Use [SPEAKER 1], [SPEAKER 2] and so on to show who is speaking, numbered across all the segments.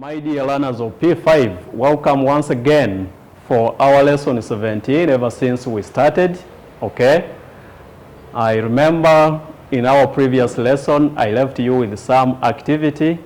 [SPEAKER 1] My dear learners of P5, welcome once again for our lesson 17 ever since we started, okay? I remember in our previous lesson, I left you with some activity.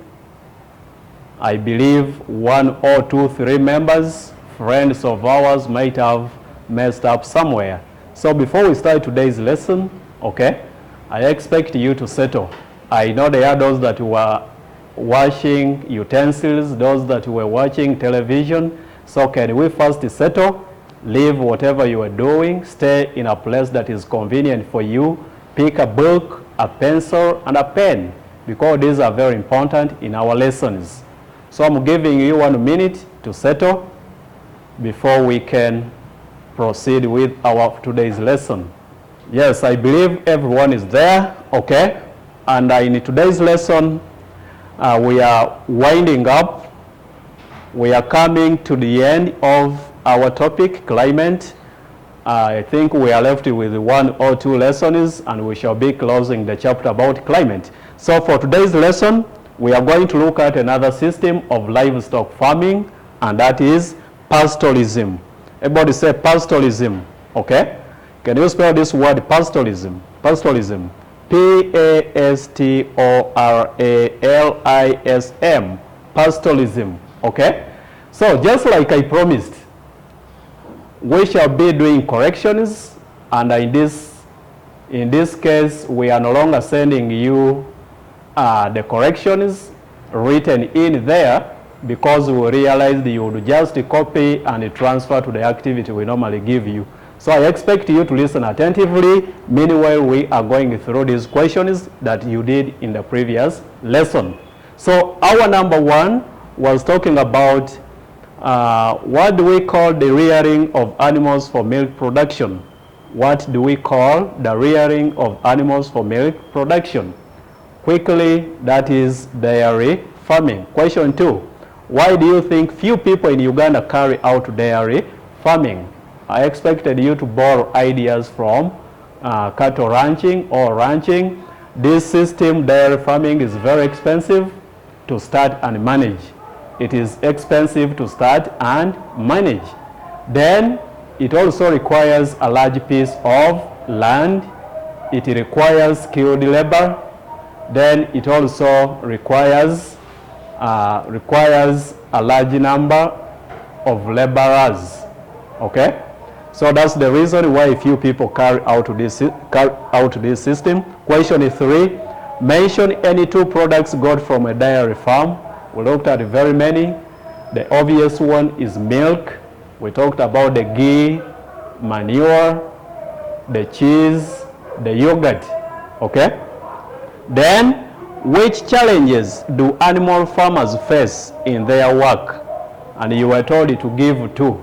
[SPEAKER 1] I believe 1 or 2, 3 members, friends of ours might have messed up somewhere. So before we start today's lesson, okay, I expect you to settle. I know there are those that were washing utensils, those that were watching television. So can we first settle, leave whatever you are doing, stay in a place that is convenient for you, pick a book, a pencil, and a pen, because these are very important in our lessons. So I'm giving you 1 minute to settle before we can proceed with our today's lesson. Yes, I believe everyone is there, okay? And in today's lesson, we are winding up. We are coming to the end of our topic, climate. I think we are left with 1 or 2 lessons, and we shall be closing the chapter about climate. So for today's lesson, we are going to look at another system of livestock farming, and that is pastoralism. Everybody say pastoralism, okay? Can you spell this word pastoralism? Pastoralism. P-A-S-T-O-R-A-L-I-S-M, pastoralism, okay? So just like I promised, we shall be doing corrections, and in this case, we are no longer sending you the corrections written in there, because we realized you would just copy and transfer to the activity we normally give you. So I expect you to listen attentively. Meanwhile, we are going through these questions that you did in the previous lesson. So our number 1 was talking about what do we call the rearing of animals for milk production? What do we call the rearing of animals for milk production? Quickly, that is dairy farming. Question 2, why do you think few people in Uganda carry out dairy farming? I expected you to borrow ideas from cattle ranching or ranching. This system, dairy farming, is very expensive to start and manage. It is expensive to start and manage. Then it also requires a large piece of land. It requires skilled labor. Then it also requires a large number of laborers, okay? So that's the reason why few people carry out this system. Question 3, mention any 2 products got from a dairy farm. We looked at very many. The obvious one is milk. We talked about the ghee, manure, the cheese, the yogurt, okay? Then, which challenges do animal farmers face in their work? And you were told to give 2.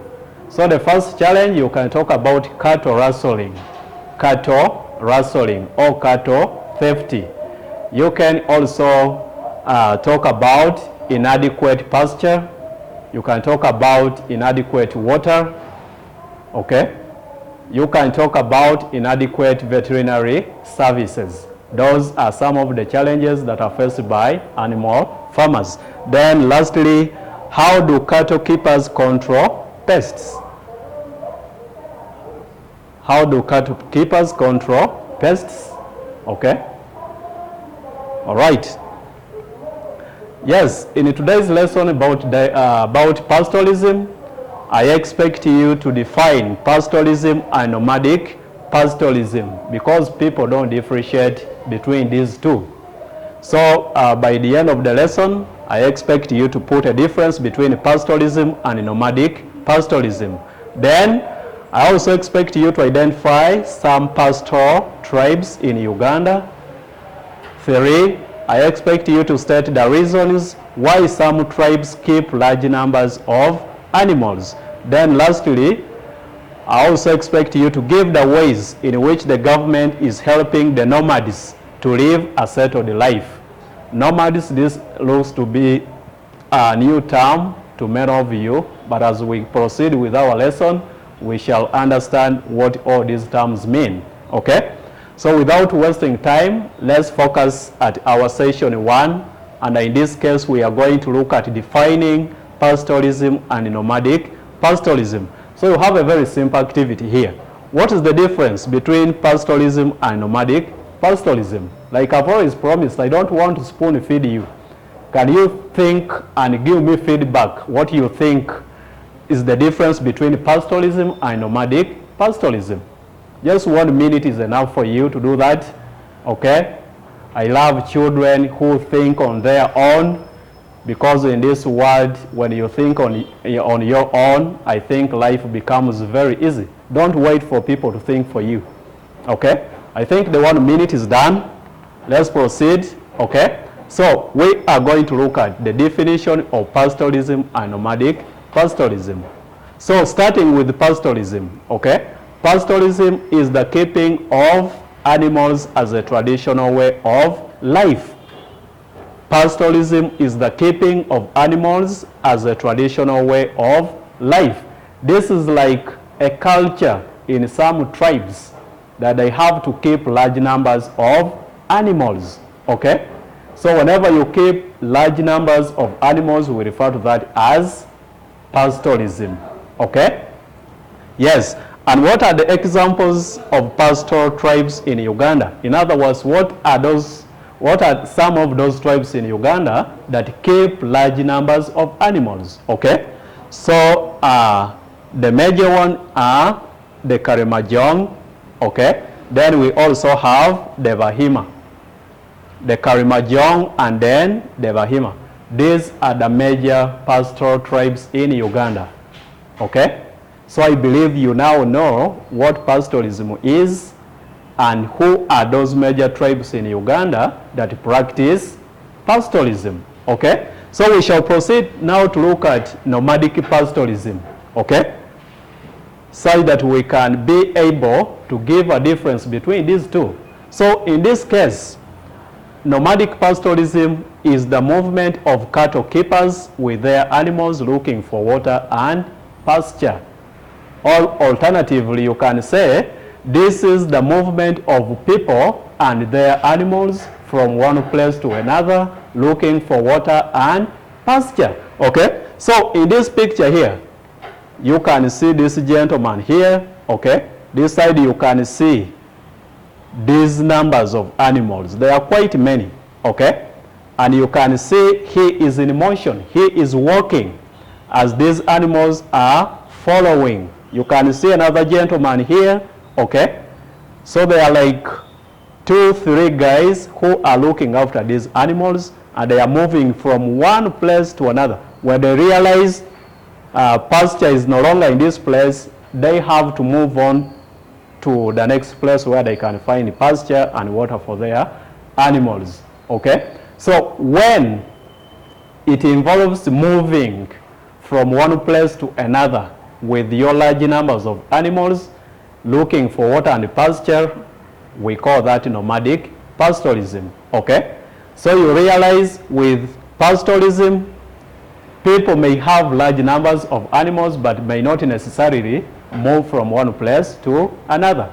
[SPEAKER 1] So the first challenge, you can talk about cattle rustling or cattle theft. You can also talk about inadequate pasture. You can talk about inadequate water, okay? You can talk about inadequate veterinary services. Those are some of the challenges that are faced by animal farmers. Then lastly, how do cattle keepers control pests? How do cattle keepers control pests? Okay. All right. Yes, in today's lesson about pastoralism, I expect you to define pastoralism and nomadic pastoralism, because people don't differentiate between these 2. So by the end of the lesson, I expect you to put a difference between pastoralism and nomadic pastoralism. Then I also expect you to identify some pastoral tribes in Uganda. 3, I expect you to state the reasons why some tribes keep large numbers of animals. Then lastly, I also expect you to give the ways in which the government is helping the nomads to live a settled life. Nomads, this looks to be a new term to many of you, but as we proceed with our lesson, we shall understand what all these terms mean, okay? So without wasting time, let's focus at our session 1, And in this case, we are going to look at defining pastoralism and nomadic pastoralism. So you have a very simple activity here. What is the difference between pastoralism and nomadic pastoralism? Like I've always promised, I don't want to spoon feed you. Can you think and give me feedback what you think is the difference between pastoralism and nomadic pastoralism? Just 1 minute is enough for you to do that, okay? I love children who think on their own, because in this world, when you think on your own, I think life becomes very easy. Don't wait for people to think for you, okay? I think the 1 minute is done. Let's proceed, okay? So we are going to look at the definition of pastoralism and nomadic pastoralism. So starting with pastoralism, okay? Pastoralism is the keeping of animals as a traditional way of life. Pastoralism is the keeping of animals as a traditional way of life. This is like a culture in some tribes that they have to keep large numbers of animals, okay? So whenever you keep large numbers of animals, we refer to that as pastoralism, okay? Yes, and what are the examples of pastoral tribes in Uganda? In other words, what are some of those tribes in Uganda that keep large numbers of animals, okay? So the major one are the Karimajong, okay? Then we also have the Bahima. The Karimajong and then the Bahima. These are the major pastoral tribes in Uganda, okay? So I believe you now know what pastoralism is and who are those major tribes in Uganda that practice pastoralism, okay? So we shall proceed now to look at nomadic pastoralism, okay? So that we can be able to give a difference between these two. So in this case, nomadic pastoralism is the movement of cattle keepers with their animals looking for water and pasture. Or alternatively, you can say this is the movement of people and their animals from one place to another looking for water and pasture, okay? So in this picture here, you can see this gentleman here, okay? This side you can see these numbers of animals. There are quite many, okay? And you can see he is in motion. He is walking as these animals are following. You can see another gentleman here, okay? So there are like 2-3 guys who are looking after these animals, and they are moving from one place to another. When they realize pasture is no longer in this place, they have to move on to the next place where they can find pasture and water for their animals, okay? So when it involves moving from one place to another with your large numbers of animals looking for water and pasture, we call that nomadic pastoralism, okay? So you realize with pastoralism, people may have large numbers of animals but may not necessarily move from one place to another.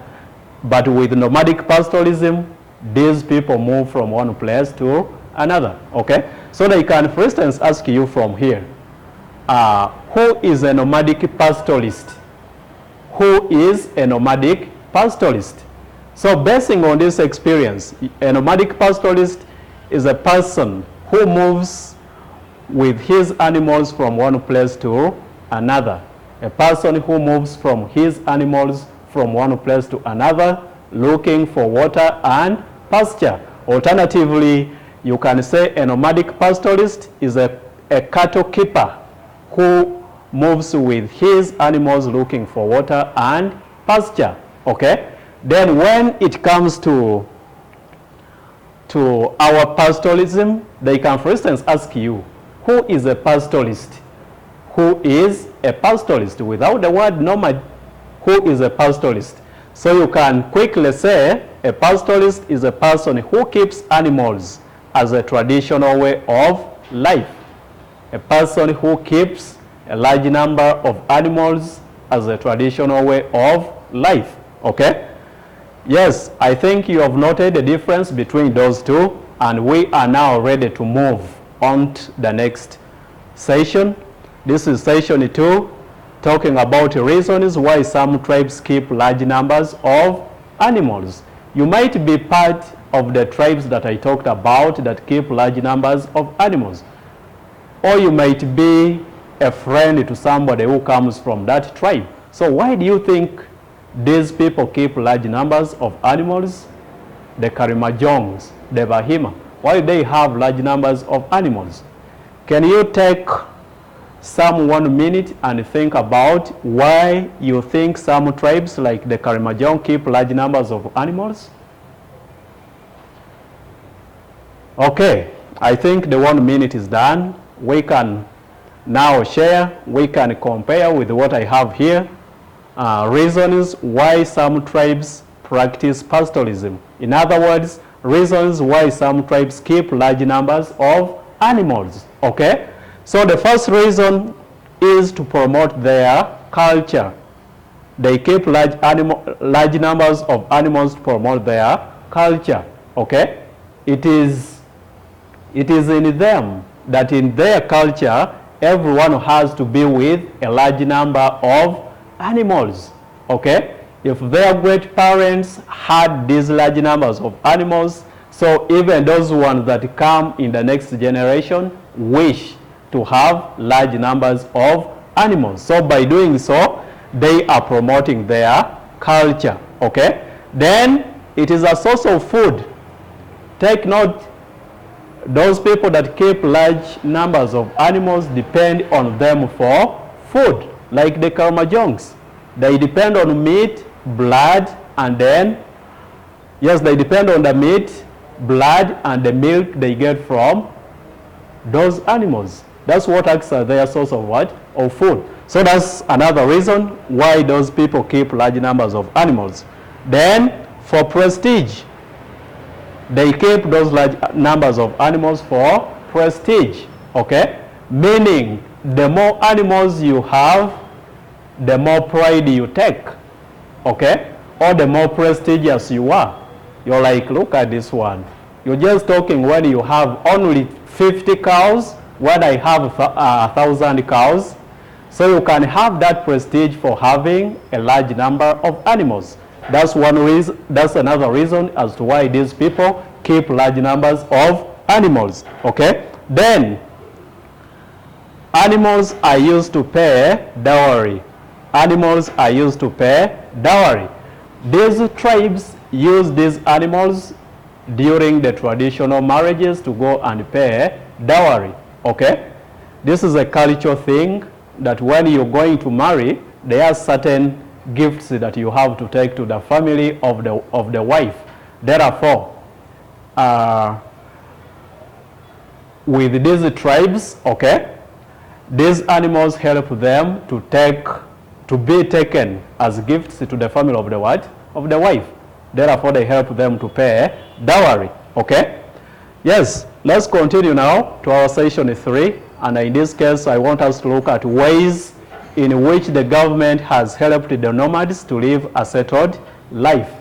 [SPEAKER 1] But with nomadic pastoralism, these people move from one place to another, okay? So they can, for instance, ask you from here, who is a nomadic pastoralist? Who is a nomadic pastoralist? So basing on this experience, a nomadic pastoralist is a person who moves with his animals from one place to another. A person who moves from his animals from one place to another looking for water and pasture. Alternatively, you can say a nomadic pastoralist is a cattle keeper who moves with his animals looking for water and pasture, okay? Then when it comes to our pastoralism, they can, for instance, ask you, who is a pastoralist? Who is a pastoralist? Without the word nomad, who is a pastoralist? So you can quickly say a pastoralist is a person who keeps animals as a traditional way of life. A person who keeps a large number of animals as a traditional way of life, okay? Yes, I think you have noted the difference between those two, and we are now ready to move on to the next session. This is session 2, talking about reasons why some tribes keep large numbers of animals. You might be part of the tribes that I talked about that keep large numbers of animals. Or you might be a friend to somebody who comes from that tribe. So why do you think these people keep large numbers of animals? The Karimajongs, the Bahima, why do they have large numbers of animals? Can you take some 1 minute and think about why you think some tribes like the Karimajong keep large numbers of animals? Okay, I think the 1 minute is done. We can now share, we can compare with what I have here. Reasons why some tribes practice pastoralism. In other words, reasons why some tribes keep large numbers of animals. Okay? So the first reason is to promote their culture. They keep large numbers of animals to promote their culture. Okay? It is in them that in their culture, everyone has to be with a large number of animals. Okay? If their great parents had these large numbers of animals, so even those ones that come in the next generation wish to have large numbers of animals. So by doing so, they are promoting their culture. Okay? Then it is a source of food. Take note, those people that keep large numbers of animals depend on them for food, like the Karmajongs. They depend on meat, blood, and then, yes, they depend on the meat, blood, and the milk they get from those animals. That's what acts as their source of what? Of food. So that's another reason why those people keep large numbers of animals. Then, for prestige, they keep those large numbers of animals for prestige. Okay? Meaning, the more animals you have, the more pride you take. Okay? Or the more prestigious you are. You're like, look at this one. You're just talking when you have only 50 cows, when I have 1,000 cows. So you can have that prestige for having a large number of animals. That's one reason. That's another reason as to why these people keep large numbers of animals. Okay? Then, animals are used to pay dowry. Animals are used to pay dowry. These tribes use these animals during the traditional marriages to go and pay dowry. Okay? This is a cultural thing that when you're going to marry, there are certain gifts that you have to take to the family of the wife. Therefore, with these tribes, okay, these animals help them to be taken as gifts to the family of the what? Of the wife. Therefore, they help them to pay dowry. Okay? Yes, let's continue now to our session 3. And in this case, I want us to look at ways in which the government has helped the nomads to live a settled life.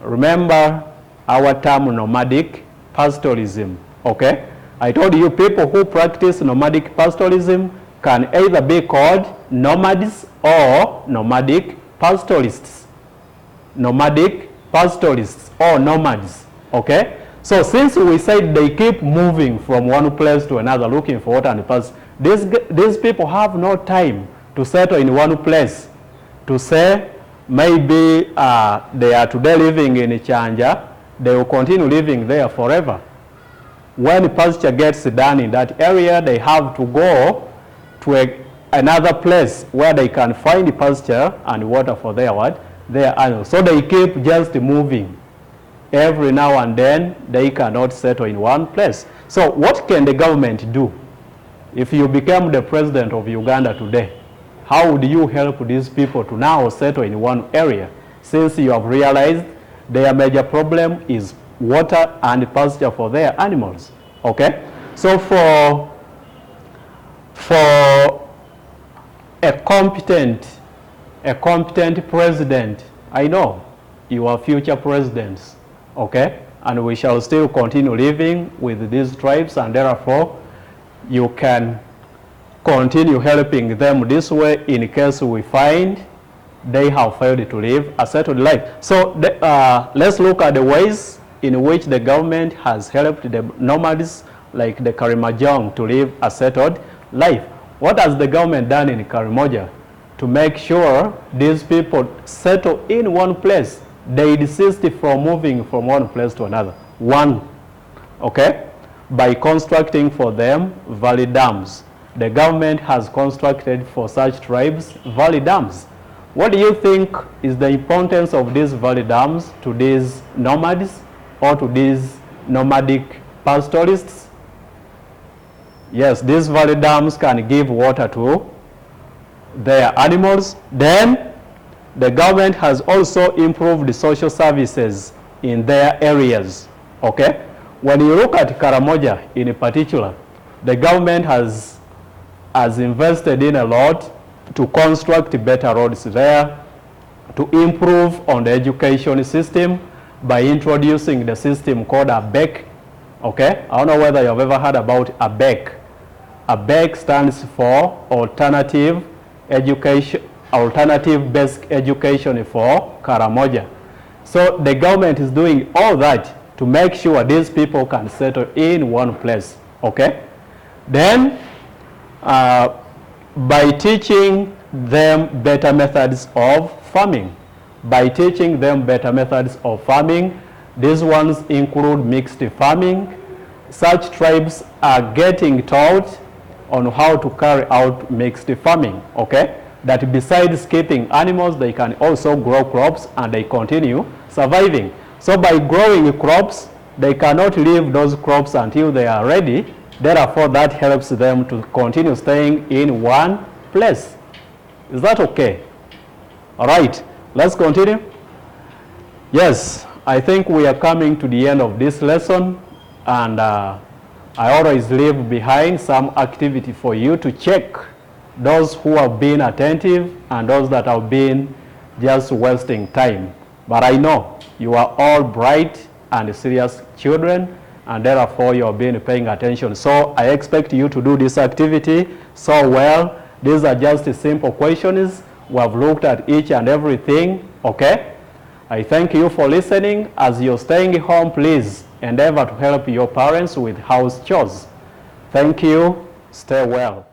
[SPEAKER 1] Remember our term nomadic pastoralism. Okay? I told you people who practice nomadic pastoralism can either be called nomads or nomadic pastoralists. Nomadic pastoralists or nomads. Okay? So since we said they keep moving from one place to another looking for water and pasture, these people have no time to settle in one place. To say maybe they are today living in Chanja, they will continue living there forever. When pasture gets done in that area, they have to go to another place where they can find pasture and water for their what? Their animals. So they keep just moving. Every now and then, they cannot settle in one place. So what can the government do? If you become the president of Uganda today, how would you help these people to now settle in one area? Since you have realized their major problem is water and pasture for their animals. Okay? So for a competent president, I know you are future presidents, okay? And we shall still continue living with these tribes, and therefore you can continue helping them this way in case we find they have failed to live a settled life. So let's look at the ways in which the government has helped the nomads like the Karimojong to live a settled life. What has the government done in Karamoja to make sure these people settle in one place? They desist from moving from one place to another. One, okay, by constructing for them valley dams. The government has constructed for such tribes valley dams. What do you think is the importance of these valley dams to these nomads or to these nomadic pastoralists? Yes, these valley dams can give water to their animals. Then the government has also improved the social services in their areas. Okay? When you look at Karamoja in particular, the government has invested in a lot to construct better roads there, to improve on the education system by introducing the system called ABEC. Okay? I don't know whether you've ever heard about ABEC. ABEC stands for Alternative Basic Education for Karamoja. So the government is doing all that to make sure these people can settle in one place. Okay? Then, by teaching them better methods of farming. By teaching them better methods of farming, these ones include mixed farming. Such tribes are getting taught on how to carry out mixed farming, okay? That besides keeping animals, they can also grow crops and they continue surviving. So by growing crops, they cannot leave those crops until they are ready. Therefore, that helps them to continue staying in one place. Is that okay? All right, let's continue. Yes, I think we are coming to the end of this lesson, and I always leave behind some activity for you to check, those who have been attentive and those that have been just wasting time. But I know you are all bright and serious children, and therefore you have been paying attention. So I expect you to do this activity so well. These are just simple questions. We have looked at each and everything, okay? I thank you for listening. As you're staying home, please endeavor to help your parents with house chores. Thank you. Stay well.